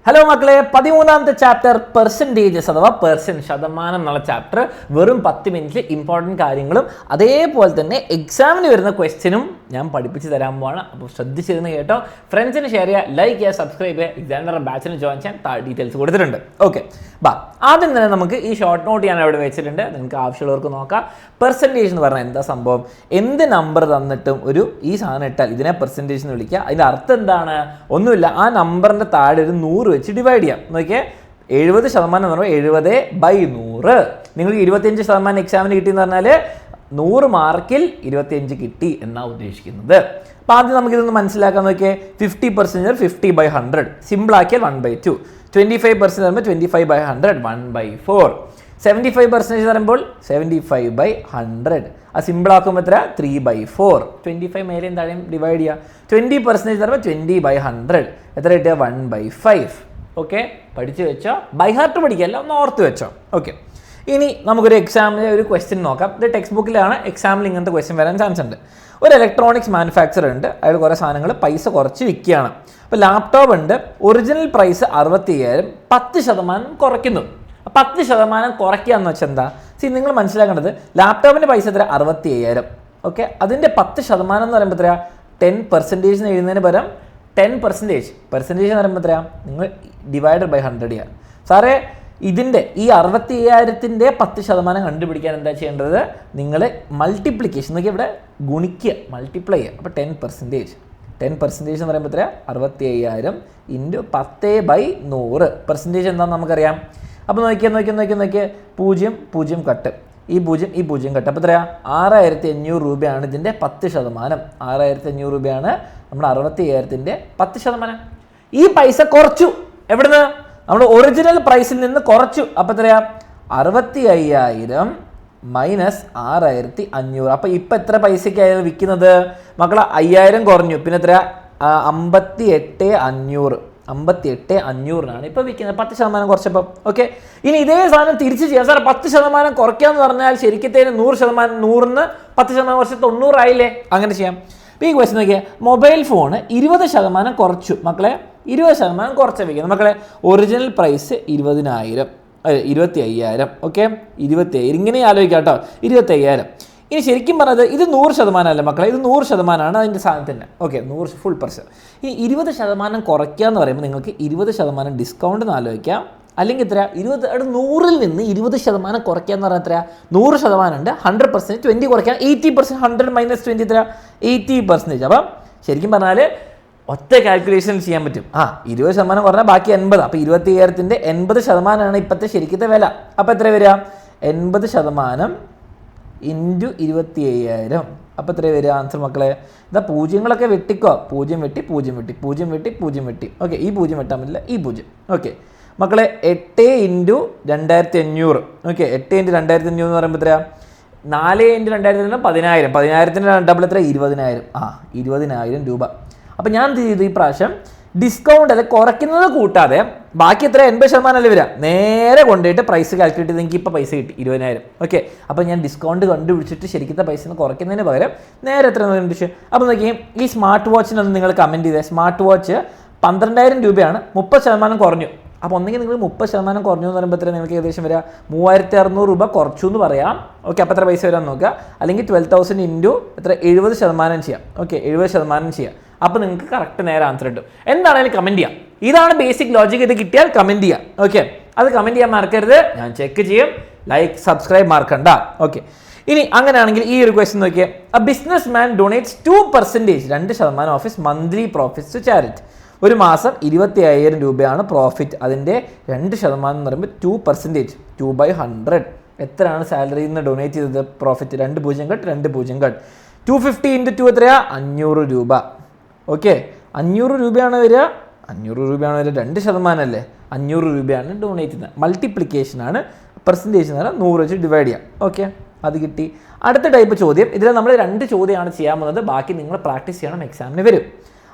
Hello മക്കളെ, 13ാമത്തെ chapter percentages അഥവാ percent ശതമാനം എന്നുള്ള ചാപ്റ്റർ വെറും 10 മിനിറ്റിൽ ഇമ്പോർട്ടൻറ്റ് കാര്യങ്ങളും അതേപോലെ തന്നെ എക്സാമിന് വരുന്ന ക്വസ്റ്റ്യനും ഞാൻ പഠിപ്പിച്ച് തരാൻ പോവാണ്. അപ്പോൾ ശ്രദ്ധിച്ചിരുന്ന് കേട്ടോ. ഫ്രണ്ട്സിന് ഷെയർ ചെയ്യുക, ലൈക്ക് ചെയ്യുക, സബ്സ്ക്രൈബ് ചെയ്യുക. എക്സാമിനറുടെ ബാച്ചിന് ജോയിൻ ചെയ്യാൻ ഡീറ്റെയിൽസ് കൊടുത്തിട്ടുണ്ട്. ഓക്കെ, ആദ്യം തന്നെ നമുക്ക് ഈ ഷോർട്ട് നോട്ട് ഞാൻ അവിടെ വെച്ചിട്ടുണ്ട്, നിങ്ങൾക്ക് ആവശ്യമുള്ളവർക്ക് നോക്കാം. പെർസെൻറ്റേജ് എന്ന് പറഞ്ഞാൽ എന്താ സംഭവം? എന്ത് നമ്പർ തന്നിട്ടും ഈ സാധനം ഇട്ടാൽ ഇതിനെ പെർസെൻറ്റേജ് എന്ന് വിളിക്കുക. അതിൻ്റെ അർത്ഥം എന്താണ്? ഒന്നുമില്ല, ആ നമ്പറിൻ്റെ താഴെ ഒരു 100 വെച്ച് ഡിവൈഡ് ചെയ്യാം. നോക്കിയാൽ 70% എന്ന് പറയുമ്പോൾ 70/100. നിങ്ങൾക്ക് 25% എക്സാമിന് കിട്ടിയെന്ന് പറഞ്ഞാൽ 100 മാർക്കിൽ 25 കിട്ടി എന്നാണ് ഉദ്ദേശിക്കുന്നത്. അപ്പോൾ ആദ്യം നമുക്കിതൊന്ന് മനസ്സിലാക്കാൻ നോക്കിയേ. 50% 50/100, സിമ്പിൾ ആക്കിയാൽ 1/2. 25% പറയുമ്പോൾ 25/100, 1/4. 75% എന്ന് പറയുമ്പോൾ 75/100. ആ സിമ്പിൾ ആക്കുമ്പോൾ എത്ര? 3/4. 25 മേലെയും താഴെയും ഡിവൈഡ് ചെയ്യുക. 20% എന്ന് പറയുമ്പോൾ 20/100 എത്ര കിട്ടുക? 1/5. ഓക്കെ, പഠിച്ചു വെച്ചോ. ബൈ ഹാർട്ട് പഠിക്കല്ല, ഒന്ന് ഓർത്ത് വെച്ചോ. ഓക്കെ, ഇനി നമുക്കൊരു എക്സാമിലെ ഒരു ക്വസ്റ്റ്യൻ നോക്കാം. ഇത് ടെക്സ്റ്റ് ബുക്കിലാണ്, എക്സാമിൽ ഇങ്ങനത്തെ ക്വസ്റ്റ്യൻ വരാൻ ചാൻസ് ഉണ്ട്. ഒരു ഇലക്ട്രോണിക്സ് മാനുഫാക്ചർ ഉണ്ട്, അയാൾ കുറേ സാധനങ്ങൾ പൈസ കുറച്ച് വിൽക്കുകയാണ്. അപ്പോൾ ലാപ്ടോപ്പ് ഉണ്ട്, ഒറിജിനൽ പ്രൈസ് 65,000, 10% കുറയ്ക്കുന്നു. 10% കുറയ്ക്കുക എന്ന് വെച്ചാൽ എന്താ? നിങ്ങൾ മനസ്സിലാക്കേണ്ടത്, ലാപ്ടോപ്പിൻ്റെ പൈസ എത്ര? 65,000. ഓക്കെ, അതിൻ്റെ 10% എന്ന് പറയുമ്പോൾ എത്രയാ? 10% എന്ന് എഴുതുന്നതിന് പകരം 10%. പെർസെൻറ്റേജ് എന്ന് പറയുമ്പോൾ എത്രയാ? നിങ്ങൾ ഡിവൈഡഡ് ബൈ 100 ചെയ്യുക. സാറേ, ഇതിൻ്റെ ഈ 65,000-ൻ്റെ 10% കണ്ടുപിടിക്കാൻ എന്താ ചെയ്യേണ്ടത്? നിങ്ങൾ മൾട്ടിപ്ലിക്കേഷൻ നോക്കി ഇവിടെ ഗുണിക്കുക, മൾട്ടിപ്ലൈ ചെയ്യുക. അപ്പോൾ 10%. 10% എന്ന് പറയുമ്പോൾ എത്രയാ? 65,000 × 10/100. പെർസെൻറ്റേജ് എന്താണെന്ന് നമുക്കറിയാം. അപ്പോൾ നോക്കിയാൽ 0 0 കട്ട്, ഈ 0 കട്ട്. അപ്പോൾ എത്രയാ? 6,500 രൂപയാണ് ഇതിൻ്റെ 10%. 6,500 രൂപയാണ് നമ്മുടെ 65,000-ൻ്റെ 10%. ഈ പൈസ കുറച്ചു. എവിടുന്ന്? നമ്മൾ ഒറിജിനൽ പ്രൈസിൽ നിന്ന് കുറച്ചു. അപ്പോൾ എത്രയാ? 65,000 മൈനസ് 6,500. അപ്പോൾ ഇപ്പം എത്ര പൈസയ്ക്കായിരുന്നു വിൽക്കുന്നത് മക്കളെ? 5,000 കുറഞ്ഞു. പിന്നെ എത്രയാ? 58,500. 58,500 ഇപ്പോൾ വിൽക്കുന്നത്. 10% കുറച്ചപ്പോൾ. ഓക്കെ, ഇനി ഇതേ സാധനം തിരിച്ച് ചെയ്യാം. സാർ 10% കുറയ്ക്കാന്ന് പറഞ്ഞാൽ ശരിക്കത്തേന് 100%, 100-ന്ന് 10% കുറച്ച് 90 ആയില്ലേ? അങ്ങനെ ചെയ്യാം. അപ്പോൾ ഈ ക്വസ്റ്റ്യൻ നോക്കിയാൽ, മൊബൈൽ ഫോണ് 20% കുറച്ചു മക്കളെ. 20% കുറച്ച് വയ്ക്കുന്നത് മക്കളെ. Original price 20,000, 25,000. ഓക്കെ, 25,000 ഇങ്ങനെ ആലോചിക്കാം കേട്ടോ. 25,000. ഇനി ശരിക്കും പറഞ്ഞത് ഇത് 100% അല്ല മക്കളെ, ഇത് 100% അതിൻ്റെ സാധനത്തിൻ്റെ. Okay, 100 full %. ഇനി 20% കുറയ്ക്കുക എന്ന് പറയുമ്പോൾ നിങ്ങൾക്ക് 20% ഡിസ്കൗണ്ട് എന്ന് ആലോചിക്കാം. അല്ലെങ്കിൽ എത്രയാ? 100-ൽ നിന്ന് 20% കുറയ്ക്കുക എന്ന് പറഞ്ഞാൽ എത്രയാ? 100% ഉണ്ട്, 100%, 20 കുറയ്ക്കാൻ 80%. 100 - 20 എത്രയാ? 80%. അപ്പം ശരിക്കും പറഞ്ഞാൽ ഒറ്റ കാൽക്കുലേഷൻ ചെയ്യാൻ പറ്റും. 20% കുറഞ്ഞാൽ ബാക്കി 80. അപ്പോൾ 25,000-ൻ്റെ 80% ഇപ്പോഴത്തെ ശരിക്കത്തെ വില. അപ്പോൾ എത്ര വരിക? 80% × 25,000. അപ്പോൾ എത്ര വരിക ആൻസർ മക്കളെ? ഇതാ പൂജ്യങ്ങളൊക്കെ വെട്ടിക്കോ. 0 വെട്ടി 0 വെട്ടി 0 വെട്ടി 0 വെട്ടി. ഓക്കെ, ഈ 0 വെട്ടാൻ പറ്റില്ല, ഈ 0. ഓക്കെ മക്കളെ, 8 × 2,500. ഓക്കെ, 8 × 2,500 എന്ന് പറയുമ്പോൾ എത്രയാ? 4 × 2,500 10,000. 10,000-ൻ്റെ ഡബിൾ എത്ര? 20,000. 20,000 രൂപ. അപ്പോൾ ഞാൻ എന്ത് ചെയ്തു? ഈ പ്രാവശ്യം ഡിസ്കൗണ്ട് അല്ലെ കുറയ്ക്കുന്നത് കൂട്ടാതെ ബാക്കി എത്ര? 80% അല്ലേ വരിക? നേരെ കൊണ്ടുപോയിട്ട് പ്രൈസ് കാൽക്കുലേറ്റ് ചെയ്ത് എനിക്ക് ഇപ്പോൾ പൈസ കിട്ടി 20,000. ഓക്കെ, അപ്പോൾ ഞാൻ ഡിസ്കൗണ്ട് കണ്ടുപിടിച്ചിട്ട് ശരിക്കത്തെ പൈസ കുറയ്ക്കുന്നതിന് പകരം നേരെ എത്ര കണ്ടുപിടിച്ചു. അപ്പോൾ നോക്കിയാൽ ഈ സ്മാർട്ട് വാച്ചിനൊന്ന് നിങ്ങൾ കമൻറ്റ് ചെയ്തേ. സ്മാർട്ട് വാച്ച് 12,000 രൂപയാണ്, 30% കുറഞ്ഞു. അപ്പോൾ ഒന്നെങ്കിൽ നിങ്ങൾ 30% കുറഞ്ഞു എന്ന് പറയുമ്പോൾ എത്ര നിങ്ങൾക്ക് ഏകദേശം വരിക? 3,600 രൂപ കുറച്ചു എന്ന് പറയാം. ഓക്കെ, അപ്പോൾ എത്ര പൈസ വരാൻ നോക്കുക. അല്ലെങ്കിൽ 12,000 × എത്ര? 70% ചെയ്യാം. ഓക്കെ, 70% ചെയ്യാം. അപ്പോൾ നിങ്ങൾക്ക് കറക്റ്റ് നേരെ ആൻസർ കിട്ടും. എന്താണെങ്കിലും കമൻറ്റ് ചെയ്യാം. ഇതാണ് ബേസിക് ലോജിക്. ഇത് കിട്ടിയാൽ കമൻറ്റ് ചെയ്യാം. ഓക്കെ, അത് കമൻറ്റ് ചെയ്യാൻ മറക്കരുത്. ഞാൻ ചെക്ക് ചെയ്യും. ലൈക്ക് സബ്സ്ക്രൈബ് മറക്കണ്ട. ഓക്കെ, ഇനി അങ്ങനെയാണെങ്കിൽ ഈ ഒരു ക്വസ്റ്റ്യൻ നോക്കിയാൽ, a businessman donates 2%, 2% of his monthly profits to charity. ഒരു മാസം 25,000 രൂപയാണ് പ്രോഫിറ്റ്. അതിൻ്റെ 2% എന്ന് പറയുമ്പോൾ 2%, 2/100. എത്രയാണ് സാലറിയിൽ നിന്ന് ഡൊണേറ്റ് ചെയ്തത്? പ്രോഫിറ്റ് 2 0 കട്ട് 2 0 കട്ട് 250 × 2 എത്രയാ? 500 രൂപ. ഓക്കെ, 500 രൂപയാണ് വരിക. 500 രൂപയാണ് വരിക, 2% അല്ലേ? 500 രൂപയാണ് ഡൊണേറ്റ് ചെയ്യുന്നത്. മൾട്ടിപ്ലിക്കേഷനാണ്. പെർസെൻറ്റേജ് എന്ന് പറഞ്ഞാൽ 100 വെച്ച് ഡിവൈഡ് ചെയ്യാം. ഓക്കെ, അത് കിട്ടി. അടുത്ത ടൈപ്പ് ചോദ്യം. ഇതിൽ നമ്മൾ 2 ചോദ്യമാണ് ചെയ്യാൻ പോകുന്നത്. ബാക്കി നിങ്ങൾ പ്രാക്ടീസ് ചെയ്യണം, എക്സാമിന് വരും.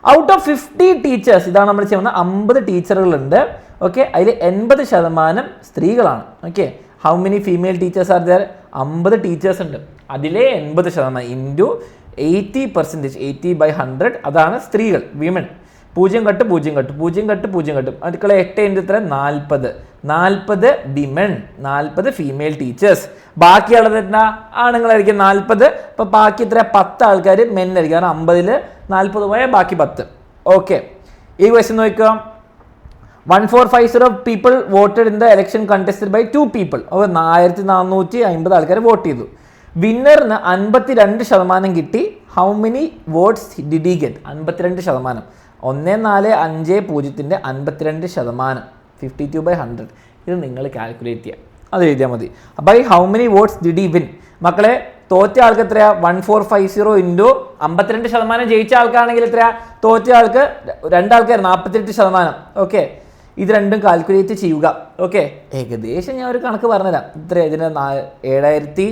ഔട്ട് ഓഫ് 50 ടീച്ചേഴ്സ്, ഇതാണ് നമ്മൾ ചെയ്യുന്നത്. 50 ടീച്ചറുകളുണ്ട്. ഓക്കെ, അതിൽ 80% സ്ത്രീകളാണ്. Okay, how many female teachers are there? 50 teachers ഉണ്ട്. അതിലെ 80% × 80%, 80/100 അതാണ് സ്ത്രീകൾ, women. 0 cut 0 cut 0 cut 0 cut അടുക്കള 8 ഇൻറ്റു എത്ര 40 വിമൻ 40 ഫീമെയിൽ ടീച്ചേഴ്സ് ബാക്കിയുള്ളത് എന്താ ആണുങ്ങളായിരിക്കും 40 അപ്പോൾ ബാക്കി ഇത്ര 10 ആൾക്കാർ മെൻ ആയിരിക്കും കാരണം 50-ൽ 40 പോയാൽ ബാക്കി 10 ഓക്കെ ഈ ക്വസ്റ്റ്യൻ നോക്കുക 1450 people voted in the election contested by 2 people അപ്പോൾ 1450 ആൾക്കാർ വോട്ട് ചെയ്തു വിന്നറിന് 52% കിട്ടി how many votes did he get 52% 1450-ന്റെ 52% 52/100 ഇത് നിങ്ങൾ കാൽക്കുലേറ്റ് ചെയ്യുക അത് എഴുതിയാൽ മതി by how many votes did he win മക്കളെ തോറ്റ ആൾക്ക് എത്രയാ 1450 ഇൻറ്റു 52% ജയിച്ച ആൾക്കാണെങ്കിൽ എത്രയാ തോറ്റ ആൾക്ക് രണ്ടാൾക്കാർ 48% ഓക്കെ ഇത് രണ്ടും കാൽക്കുലേറ്റ് ചെയ്യുക ഓക്കെ ഏകദേശം ഞാൻ ഒരു കണക്ക് പറഞ്ഞുതരാം ഇത്ര ഇതിന് 7200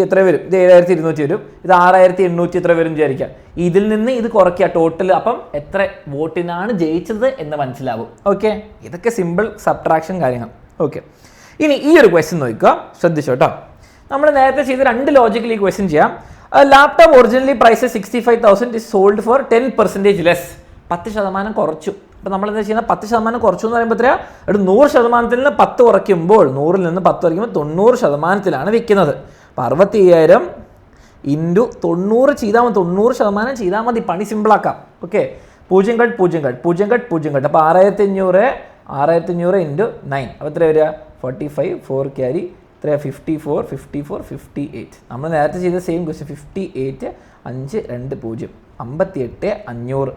എത്ര വരും ഇത് 7200 വരും ഇത് 6800 എത്ര വരും വിചാരിക്കുക ഇതിൽ നിന്ന് ഇത് കുറയ്ക്കുക ടോട്ടൽ അപ്പം എത്ര വോട്ടിനാണ് ജയിച്ചത് എന്ന് മനസ്സിലാവും ഓക്കെ ഇതൊക്കെ സിമ്പിൾ സബ്ട്രാക്ഷൻ കാര്യങ്ങൾ ഓക്കെ ഇനി ഈ ഒരു ക്വസ്റ്റ്യൻ നോക്കുക ശ്രദ്ധിച്ചോട്ടോ നമ്മൾ നേരത്തെ ചെയ്ത 2 ലോജിക്കൽ ഈ ക്വസ്റ്റ്യൻ ചെയ്യാം laptop originally price 65,000 is sold for 10% less 10% കുറച്ചു അപ്പോൾ നമ്മൾ എന്താ ചെയ്യുന്നത് 10% കുറച്ചു എന്ന് പറയുമ്പോൾ എത്രയാ ഒരു 100%-ൽ നിന്ന് 10 കുറയ്ക്കുമ്പോൾ 100-ൽ നിന്ന് 10 കുറയ്ക്കുമ്പോൾ 90%-ലാണ് വിൽക്കുന്നത് അപ്പോൾ 65,000 ഇൻറ്റു 90 ചെയ്താൽ മതി 90% ചെയ്താൽ മതി പണി സിമ്പിളാക്കാം okay 0 cut 0 cut 0 cut 0 cut അപ്പോൾ 6500 ഇൻറ്റു 9 അപ്പോൾ എത്ര വരിക 45 4 ക്യാരി എത്ര 54 58 നമ്മൾ നേരത്തെ ചെയ്ത സെയിം ക്വസ്റ്റ്യൻ 58 5 2 0 58,500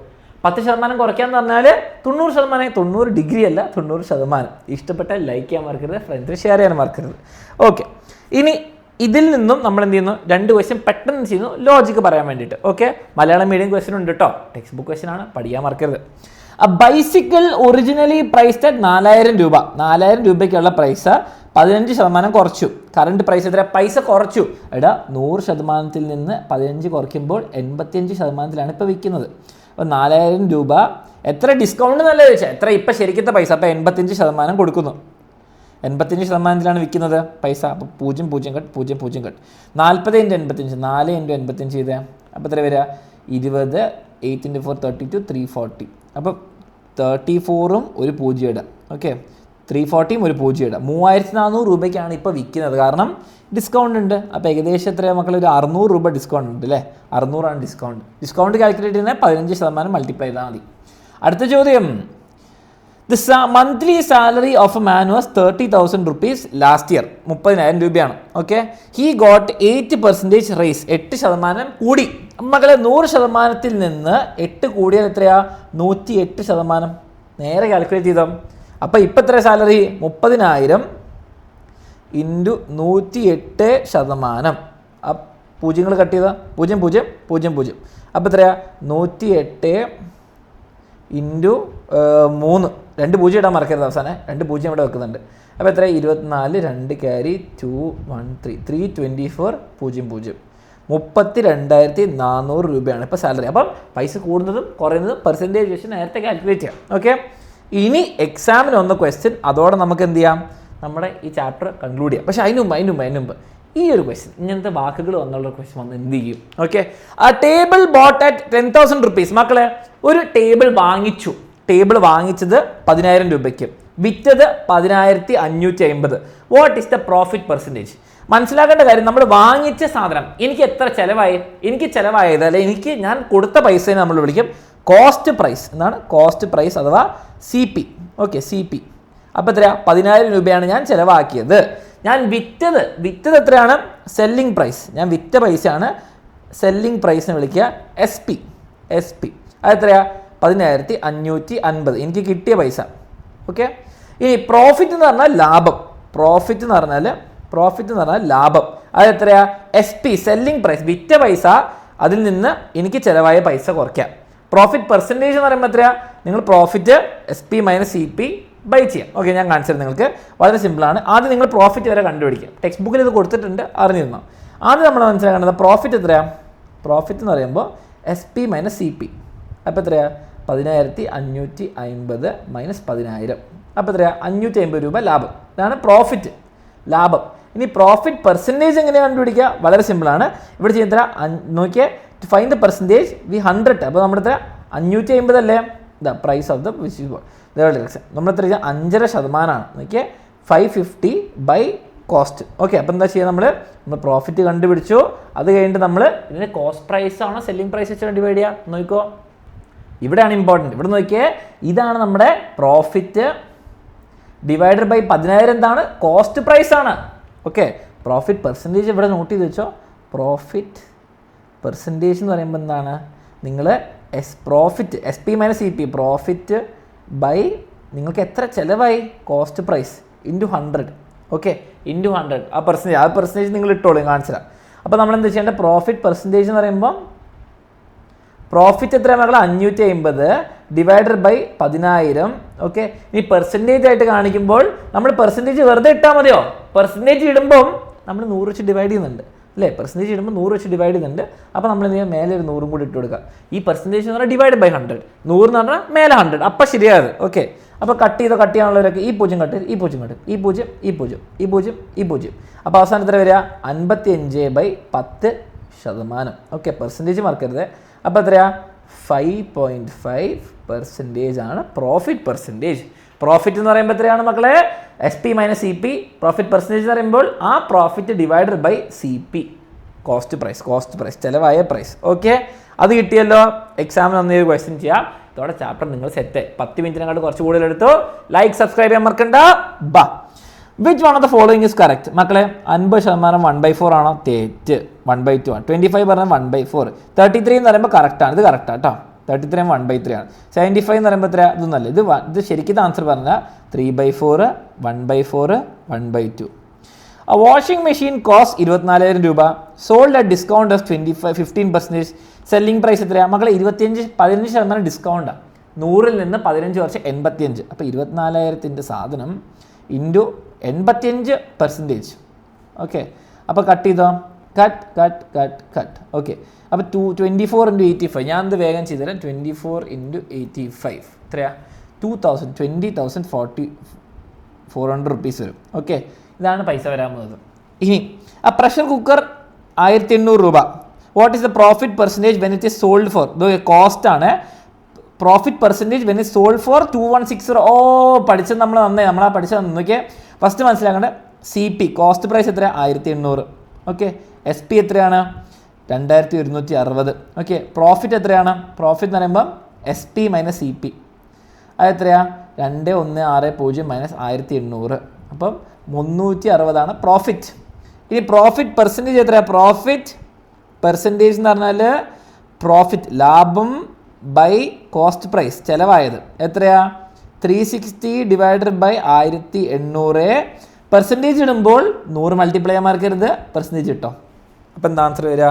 10% കുറയ്ക്കാന്ന് പറഞ്ഞാൽ 90%, 90 ഡിഗ്രി അല്ല 90%. ഇഷ്ടപ്പെട്ടാൽ ലൈക്ക് ചെയ്യാൻ മറക്കരുത്, ഫ്രണ്ട്സിന് ഷെയർ ചെയ്യാൻ മറക്കരുത്. ഓക്കെ, ഇനി ഇതിൽ നിന്നും നമ്മൾ എന്ത് ചെയ്യുന്നു, 2 ക്വസ്റ്റ്യൻ പെട്ടെന്ന് ചെയ്യുന്നു ലോജിക്ക് പറയാൻ വേണ്ടിയിട്ട്. ഓക്കെ, മലയാളം മീഡിയം ക്വസ്റ്റ്യൻ ഉണ്ട് കേട്ടോ, ടെക്സ്റ്റ് ബുക്ക് ക്വസ്റ്റ്യൻ ആണ്, പഠിക്കാൻ മറക്കരുത്. ബൈസിക്കിൾ ഒറിജിനലി പ്രൈസ്ഡ് അറ്റ് 4000 രൂപ. 4000 രൂപയ്ക്കുള്ള പ്രൈസ് 15% കുറച്ചു. കറണ്ട് പ്രൈസ് എത്ര? പൈസ കുറച്ചു. എടാ 100%-ൽ നിന്ന് 15 കുറയ്ക്കുമ്പോൾ 85%-ലാണ് ഇപ്പോൾ വിൽക്കുന്നത്. അപ്പോൾ 4000 രൂപ എത്ര ഡിസ്കൗണ്ട് നല്ല ചോദിച്ചാൽ എത്ര ഇപ്പം ശരിക്കത്തെ പൈസ? അപ്പോൾ 85% കൊടുക്കുന്നു. 85%-ലാണ് വിൽക്കുന്നത് പൈസ. അപ്പോൾ 0 0 കട്ട് 0 0 കട്ട് 40 × 85 4 × 85 ചെയ്തേ. അപ്പോൾ എത്ര വരിക? 20 8 × 4 32 340. അപ്പോൾ 34-ഉം ഒരു 0 ഇടാം. ഓക്കെ, 340-ഉം ഒരു 0 ഇടാം. 3400 രൂപയ്ക്കാണ് ഇപ്പോൾ വിൽക്കുന്നത്, കാരണം ഡിസ്കൗണ്ട് ഉണ്ട്. അപ്പോൾ ഏകദേശം എത്ര മക്കൾ? ഒരു 600 രൂപ ഡിസ്കൗണ്ട് ഉണ്ട് അല്ലേ? 600 ഡിസ്കൗണ്ട്. ഡിസ്കൗണ്ട് കാൽക്കുലേറ്റ് ചെയ്യുന്നത് 15% മൾട്ടിപ്ലൈ ചെയ്താൽ മതി. അടുത്ത ചോദ്യം, the monthly salary of a man was 30,000 rupees last year. 30,000 രൂപയാണ്. Okay, he got 8% raise. 8% കൂടി. മക്കളെ 100%-ൽ നിന്ന് 8 കൂടിയാൽ എത്രയാ? 108%. നേരെ കാൽക്കുലേറ്റ് ചെയ്തോ. അപ്പോൾ ഇപ്പം എത്ര സാലറി? 30,000 ഇൻറ്റു 108%. ആ 0 കട്ട് ചെയ്താൽ 0 0 0 0. അപ്പോൾ എത്രയാ? 108 ഇൻറ്റു 3. 2 0 ഇടാൻ മറക്കരുത് അവസാനം. 2 0 ഇവിടെ വെക്കുന്നുണ്ട്. അപ്പോൾ എത്ര? 24 2 ക്യാരി 2 1 3 324 0 0. 32,400 രൂപയാണ് ഇപ്പോൾ സാലറി. അപ്പം പൈസ കൂടുന്നതും കുറയുന്നതും പെർസെൻറ്റേജ് വെച്ച് നേരത്തെ കാൽക്കുലേറ്റ് ചെയ്യാം. ഓക്കെ, ഇനി എക്സാമിന് വന്ന ക്വസ്റ്റ്യൻ, അതോടെ നമുക്ക് എന്ത് ചെയ്യാം? നമ്മുടെ ഈ ചാപ്റ്റർ കൺക്ലൂഡ് ചെയ്യാം. പക്ഷേ അതിന് മുമ്പ് ഈ ഒരു ക്വസ്റ്റ്യൻ, ഇങ്ങനത്തെ വാക്കുകൾ വന്നുള്ള ക്വസ്റ്റ്യൻ വന്ന് എന്ത് ചെയ്യും? ഓക്കെ, ആ ടേബിൾ ബോട്ട് അറ്റ് 10,000 rupees. മക്കളെ ഒരു ടേബിൾ വാങ്ങിച്ചു. ടേബിൾ വാങ്ങിച്ചത് 10,000 രൂപയ്ക്ക്, വിറ്റത് 10,550. What is the profit percentage? മനസ്സിലാക്കേണ്ട കാര്യം, നമ്മൾ വാങ്ങിച്ച സാധനം എനിക്ക് എത്ര ചിലവായി? എനിക്ക് ചിലവായത് അല്ലെ ഞാൻ കൊടുത്ത പൈസയെ നമ്മൾ വിളിക്കും കോസ്റ്റ് പ്രൈസ്. എന്താണ് കോസ്റ്റ് പ്രൈസ് അഥവാ CP? Okay, CP. അപ്പോൾ എത്രയാ? 10,000 രൂപയാണ് ഞാൻ ചിലവാക്കിയത്. ഞാൻ വിറ്റത് എത്രയാണ്? Selling price. ഞാൻ വിറ്റ പൈസയാണ് സെല്ലിംഗ് പ്രൈസിനെ വിളിക്കുക SP. അതെത്രയാ? 10,550. എനിക്ക് കിട്ടിയ പൈസ. ഓക്കെ, ഇനി പ്രോഫിറ്റ് എന്ന് പറഞ്ഞാൽ ലാഭം. പ്രോഫിറ്റ് എന്ന് പറഞ്ഞാൽ ലാഭം. അതെത്രയാ? SP selling price. വിറ്റ പൈസ, അതിൽ നിന്ന് എനിക്ക് ചിലവായ പൈസ കുറയ്ക്കാം. പ്രോഫിറ്റ് പെർസെൻറ്റേജ് എന്ന് പറയുമ്പോൾ എത്രയാ? നിങ്ങൾ പ്രോഫിറ്റ് SP - CP ബൈ ചെയ്യാം. ഓക്കെ, ഞാൻ കാണിച്ചത് നിങ്ങൾക്ക് വളരെ സിമ്പിളാണ്. ആദ്യം നിങ്ങൾ പ്രോഫിറ്റ് വരെ കണ്ടുപിടിക്കുക. ടെക്സ്റ്റ് ബുക്കിൽ ഇത് കൊടുത്തിട്ടുണ്ട്, അറിഞ്ഞിരുന്നോ? ആദ്യം നമ്മൾ മനസ്സിലാക്കേണ്ടത് പ്രോഫിറ്റ് എത്രയാണ്? പ്രോഫിറ്റ് എന്ന് പറയുമ്പോൾ SP - CP. അപ്പോൾ എത്രയാണ്? 10,550 മൈനസ് 10,000. അപ്പോൾ എത്രയാണ്? 550 രൂപ ലാഭം. ഇതാണ് പ്രോഫിറ്റ്, ലാഭം. ഇനി പ്രോഫിറ്റ് പെർസെൻറ്റേജ് എങ്ങനെയാണ് കണ്ടുപിടിക്കുക? വളരെ സിമ്പിളാണ്. ഇവിടെ ചെയ്യുന്ന നോക്കിയാൽ ടു ഫൈൻഡ് ദ പെർസെൻറ്റേജ് 100. അപ്പോൾ നമ്മുടെ എത്ര? 550 അല്ലേ ദ പ്രൈസ് ഓഫ് ദ നമ്മൾ എത്ര 5.5% നോക്കിയേ 550 ബൈ കോസ്റ്റ്. ഓക്കെ, അപ്പോൾ എന്താ ചെയ്യുക, നമ്മൾ പ്രോഫിറ്റ് കണ്ടുപിടിച്ചു. അത് കഴിഞ്ഞിട്ട് നമ്മൾ ഇതിന് കോസ്റ്റ് പ്രൈസ് ആണോ സെല്ലിംഗ് പ്രൈസ് വെച്ചാൽ ഡിവൈഡ് ചെയ്യുക. നോക്കിക്കോ, ഇവിടെയാണ് ഇമ്പോർട്ടൻറ്റ്. ഇവിടെ നോക്കിയേ, ഇതാണ് നമ്മുടെ പ്രോഫിറ്റ് ഡിവൈഡഡ് ബൈ 10,000 എന്താണ്, കോസ്റ്റ് പ്രൈസ് ആണ്. ഓക്കെ, പ്രോഫിറ്റ് പെർസെൻറ്റേജ് ഇവിടെ നോട്ട് ചെയ്ത് വെച്ചോ. പ്രോഫിറ്റ് പെർസെൻറ്റേജ് എന്ന് പറയുമ്പോൾ എന്താണ്, നിങ്ങൾ profit SP minus CP profit by നിങ്ങൾക്ക് എത്ര ചിലവായി cost price into 100. Okay, into 100 ആ പെർസെൻറ്റേജ് നിങ്ങൾ ഇട്ടോളൂ, കാണിച്ചു തരാം. അപ്പോൾ നമ്മൾ എന്താ ചെയ്യേണ്ടത്, പ്രോഫിറ്റ് പെർസെൻറ്റേജ് എന്ന് പറയുമ്പോൾ പ്രോഫിറ്റ് എത്രയാണ് മക്കളെ 550 ഡിവൈഡഡ് ബൈ 10,000. ഓക്കെ, ഈ പെർസെൻറ്റേജ് ആയിട്ട് കാണിക്കുമ്പോൾ നമ്മൾ പെർസെൻറ്റേജ് വെറുതെ ഇട്ടാൽ മതിയോ, പെർസെൻറ്റേജ് ഇടുമ്പം നമ്മൾ 100 വെച്ച് ഡിവൈഡ് ചെയ്യുന്നുണ്ട് അല്ലേ, പെർസെൻറ്റേജ് ഇടുമ്പോൾ 100 വെച്ച് ഡിവൈഡ് ചെയ്യുന്നുണ്ട്. അപ്പോൾ നമ്മൾ എന്ത് ചെയ്യുക, മേലെ ഒരു 100 കൂടി ഇട്ട് കൊടുക്കുക. ഈ പെർസെൻറ്റേജ് എന്ന് പറഞ്ഞാൽ ഡിവൈഡ് ബൈ 100, 100 എന്ന് പറഞ്ഞാൽ മേലെ 100, അപ്പോൾ ശരിയായത്. ഓക്കെ, അപ്പോൾ കട്ട് ചെയ്യാനുള്ളവരൊക്കെ ഈ 0 കട്ട്, ഈ 0 കട്ട്, ഈ 0, ഈ 0, ഈ 0, ഈ 0. അപ്പോൾ അവസാനം എത്ര വരിക, 55/10%. ഓക്കെ, പെർസെൻറ്റേജ് മറക്കരുത്. അപ്പോൾ എത്രയാ 5.5% ആണ് പ്രോഫിറ്റ് പെർസെൻറ്റേജ്. പ്രോഫിറ്റ് എന്ന് പറയുമ്പോൾ എത്രയാണ് മക്കളെ, SP minus CP. Profit percentage എന്ന് പറയുമ്പോൾ ആ profit divided by CP cost price ചിലവായ പ്രൈസ്. ഓക്കെ, അത് കിട്ടിയല്ലോ. എക്സാമിന് ഒന്നേ ക്വസ്റ്റ്യൻ ചെയ്യാം. ഇതോടെ ചാപ്റ്റർ നിങ്ങൾ സെറ്റ്. 10 മിനിറ്റിനെക്കാട്ട് കുറച്ച് കൂടുതൽ എടുത്തു. ലൈക്ക് സബ്സ്ക്രൈബ് ചെയ്യാൻ മറക്കണ്ട. Which one of the following is correct മക്കളെ, 50% 1/4 ആണോ, തെറ്റ്. 1/2 ആണ്. 25 പറഞ്ഞാൽ 1/4. 33 എന്ന് പറയുമ്പോൾ കറക്റ്റാണ്, ഇത് കറക്റ്റാണ് കേട്ടോ. 33 1/3 ആണ്. 75 എന്ന് പറയുമ്പോൾ എത്ര, ഇതൊന്നല്ല, ഇത് ശരിക്കും ആൻസർ പറഞ്ഞാൽ 3/4, 1/4, 1/2. A washing machine cost 24,000 രൂപ, sold at discount of 15%. Selling price എത്രയാണ് മക്കളെ, 15% ഡിസ്കൗണ്ടാണ്. 100-ൽ നിന്ന് 15 കുറച്ച് 85. അപ്പോൾ 24,000 സാധനം ഇൻറ്റു 85%. ഓക്കെ, അപ്പോൾ കട്ട് ചെയ്തോ, കട്ട്. ഓക്കെ, അപ്പോൾ 24 × 85. ഞാൻ ഇത് വേഗം ചെയ്തുതരാം. 24 × 85 എത്രയാ, 20,400 റുപ്പീസ് വരും. ഓക്കെ, ഇതാണ് പൈസ വരാൻ പോകുന്നത്. ഇനി ആ പ്രഷർ കുക്കർ 1,800 രൂപ. What is the profit percentage when it is sold for, ഇത് കോസ്റ്റ് ആണ്. Profit percentage when it sold for 2160. ഓ, പഠിച്ചത് നമ്മൾ നന്നായി, നമ്മളാ പഠിച്ചത് നോക്കിയാൽ ഫസ്റ്റ് മനസ്സിലാക്കേണ്ടത്. CP കോസ്റ്റ് പ്രൈസ് എത്രയാണ്, 1,800. ഓക്കെ, SP എത്രയാണ്, 2,160. ഓക്കെ, പ്രോഫിറ്റ് എത്രയാണ്, പ്രോഫിറ്റ് എന്ന് പറയുമ്പോൾ SP മൈനസ് CP അത് എത്രയാണ്, 2160 മൈനസ് 1,800. അപ്പം 360 പ്രോഫിറ്റ്. ഇനി പ്രോഫിറ്റ് പെർസെൻറ്റേജ് എത്രയാണ്, പ്രോഫിറ്റ് പെർസെൻറ്റേജ് എന്ന് പറഞ്ഞാൽ പ്രോഫിറ്റ് ലാഭം ബൈ കോസ്റ്റ് പ്രൈസ് ചിലവായത് എത്രയാ, 360 ഡിവൈഡഡ് ബൈ 1,800. പെർസെൻറ്റേജ് ഇടുമ്പോൾ 100 മൾട്ടിപ്ലൈ ചെയ്യാൻ മറക്കരുത്, പെർസെൻറ്റേജ് ഇട്ടോ. അപ്പം എന്താ ആൻസർ വരിക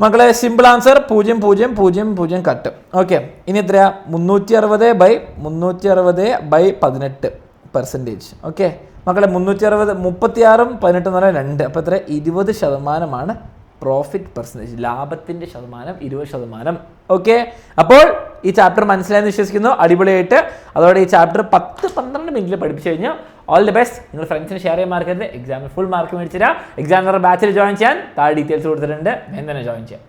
മക്കളെ, സിമ്പിൾ ആൻസർ 0.000 കട്ട്. ഓക്കെ, ഇനി എത്രയാ, 360/18%. ഓക്കെ മക്കളെ, 360 36 18 എന്ന് പറഞ്ഞാൽ 2. അപ്പോൾ എത്ര, 20% പ്രോഫിറ്റ് പെർസെൻറ്റേജ്, ലാഭത്തിൻ്റെ ശതമാനം 20%. ഓക്കെ, അപ്പോൾ ഈ ചാപ്റ്റർ മനസ്സിലായെന്ന് വിശ്വസിക്കുന്നു, അടിപൊളിയായിട്ട്. അതോടെ ഈ ചാപ്റ്റർ 10-12 മിനിറ്റിൽ പഠിപ്പിച്ചു കഴിഞ്ഞാൽ ഓൾ ദി ബെസ്റ്റ്. നിങ്ങൾ ഫ്രണ്ട്സിന് ഷെയർ ചെയ്യാൻ മറക്കരുത്. എക്സാമിന് ഫുൾ മാർക്ക് മേടിച്ചിരാം. എക്സാമിനർ ബാച്ചിൽ ജോയിൻ ചെയ്യാൻ താഴെ ഡീറ്റെയിൽസ് കൊടുത്തിട്ടുണ്ട്, വേഗം തന്നെ ജോയിൻ ചെയ്യാം.